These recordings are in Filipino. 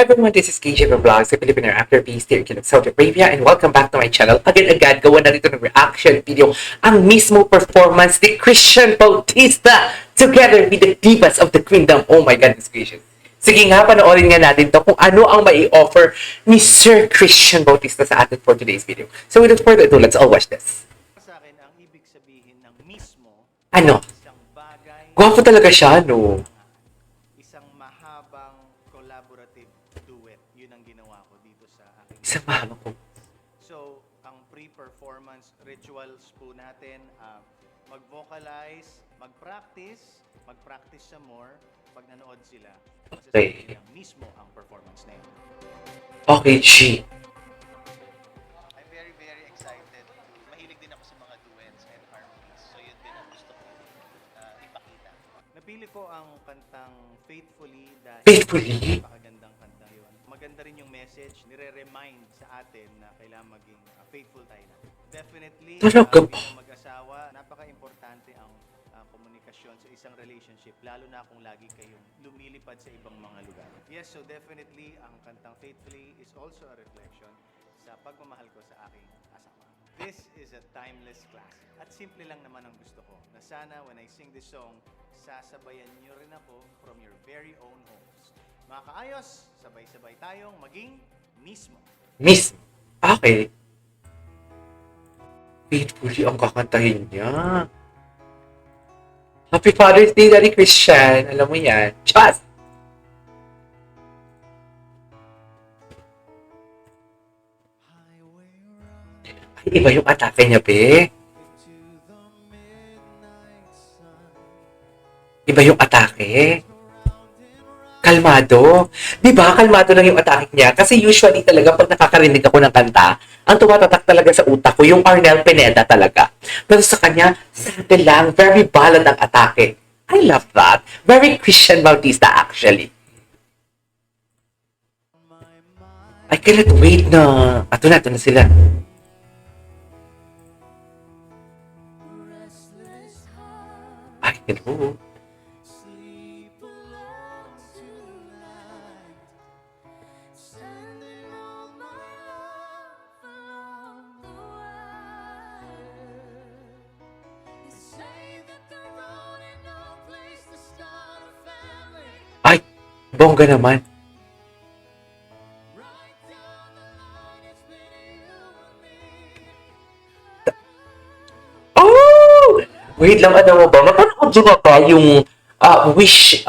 everyone, this is KJ Vlogs, a Filipino actor based here in Saudi Arabia, and welcome back to my channel. Agad-agad, gawa na rito ng reaction video ang mismo performance ni Christian Bautista together with the divas of the kingdom. Oh my goodness gracious. Sige nga, panoorin nga natin to kung ano ang mai-offer ni Sir Christian Bautista sa atin for today's video. So without further ado, let's all watch this. Sa akin, ang ibig sabihin ng mismo, Ano? isang bagay, Gwapo talaga siya, no? isang mahabang collaborative duet. Yun ang ginawa ko dito sa aking. Isang mahaba ko. So, ang pre-performance rituals po natin, mag-vocalize, mag-practice sa more. Pag nanood sila, Okay. masasabi nilang mismo ang performance na yun. Okay, G. I'm very, very excited. Mahilig din ako sa mga duets and harmonies. So yun din ang gusto ko ipakita. Napili ko ang kantang Faithfully dahil Faithfully? napakagandang kanta yun. Maganda rin yung message, nire-remind sa atin na kailangan maging faithful tayo na. Definitely, Talaga ba? bilang mag-asawa, napaka-importante ang komunikasyon sa isang relationship, lalo na kung lagi kayong lumilipad sa ibang mga lugar. Yes, so definitely, ang kantang Faithfully is also a reflection sa pagmamahal ko sa aking asawa. This is a timeless classic. At simple lang naman ang gusto ko, na sana when I sing this song, sasabayan niyo rin ako from your very own homes. Mga kaayos, sabay-sabay tayong maging mismo. Miss. Okay. Faithfully ang kakantahin niya. Happy Father's Day, Daddy Christian. Alam mo yan. Just! Ay, iba yung atake niya, be. Iba yung atake. Kalmado. Di ba? Kalmado lang yung atake niya. Kasi usually talaga pag nakakarinig ako ng kanta, ang tumatatak talaga sa utak ko, yung Arnel Pineda talaga. Pero sa kanya, subtle lang, very ballad ang atake. I love that. Very Christian Bautista actually. I cannot wait na. Ato na sila. Ay, hello. Ay, bongga naman. Oh! Wait lang, ano mo ba? Mapanood nyo ba ba yung Wish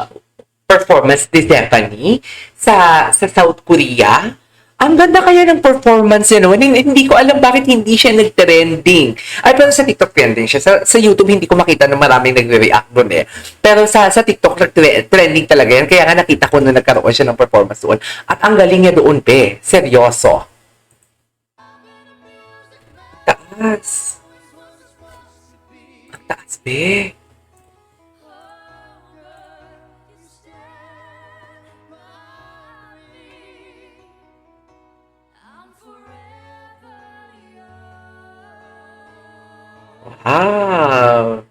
performance ni Stephanie sa South Korea? Ang ganda kaya ng performance niya, no? Hindi ko alam bakit hindi siya nag-trending. Ay, pero sa TikTok trending siya. Sa YouTube, hindi ko makita na maraming nagre-react doon eh. Pero sa TikTok, trending talaga yan. Kaya nga nakita ko na nagkaroon siya ng performance doon. At ang galing niya doon, pe. Seryoso. Taas. Ang taas, pe. Wow!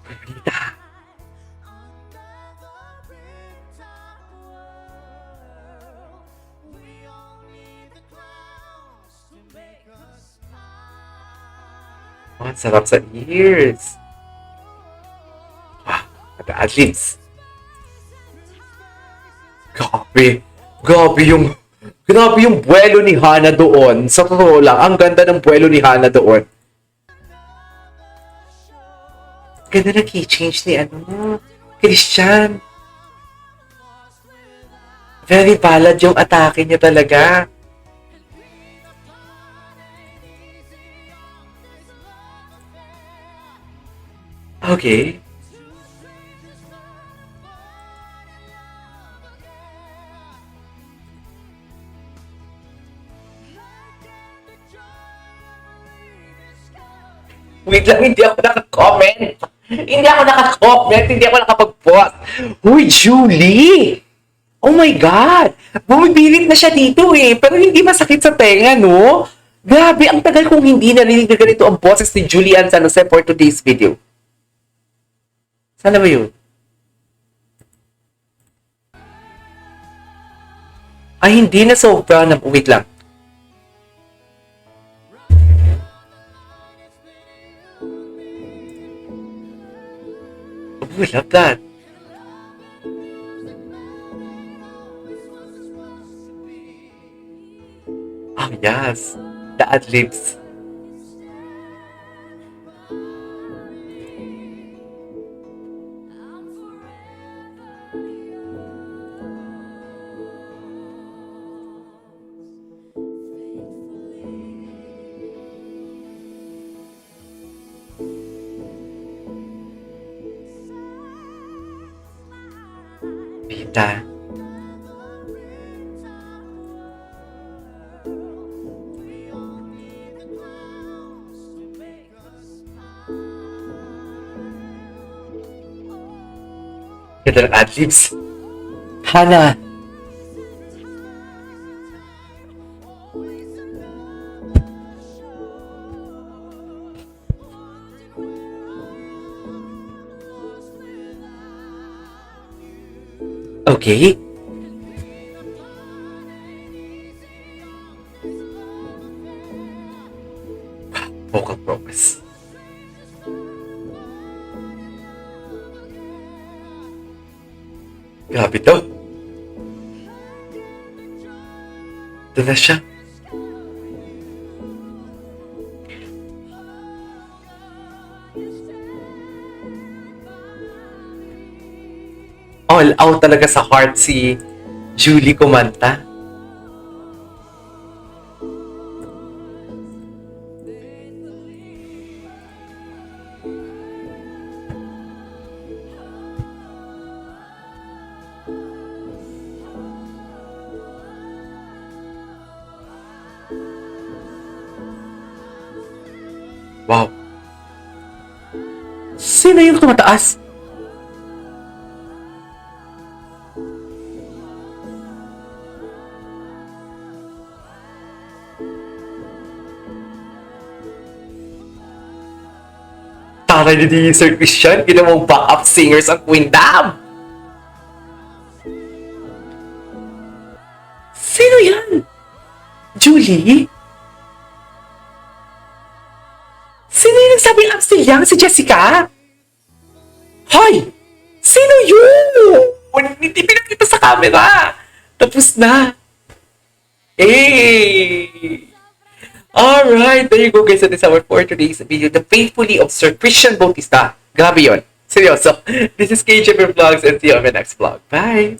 Ganda. Oh, ang sarap sa ears. Wow, at least. Grabe yung buwelo ni Hana doon. Sa totoo lang, ang ganda ng buwelo ni Hana doon. Ganda na key change ni Christian. Very ballad yung atake niya talaga. Okay. Wait lang, hindi ako naka-comment. Hindi ako nakapag-post. Uy, Julie! Oh my God! Bumibirit na siya dito eh. Pero hindi masakit sa tenga, no? Grabe, ang tagal kong hindi narinig na ganito ang boses ni Julian San Jose for today's video. Sana ba yun? Ay, hindi na sobra. Wait lang. Oh, I love that. Oh, yes. The ad-libs. Pita. Ganda ng ad-libs. Hana. Okay. Vocal progress. Grabe to. Ito na siya. All out talaga sa heart si Julie kumanta. Wow. Sino yung tumataas? Taray ni Sir Christian, ginawang backup singers ang Queen Dam. Sino yan? Julie? Sino yung nagsabing Amstel Young? Si Jessica? Hoy! Sino yun? Hindi pinakita sa camera. Tapos na. Hey! Alright, there you go guys. That is our for today's video. The Faithfully of Sir Christian Bautista. Grabe yun. Seryoso. This is KJP Vlogs and see you on my next vlog. Bye!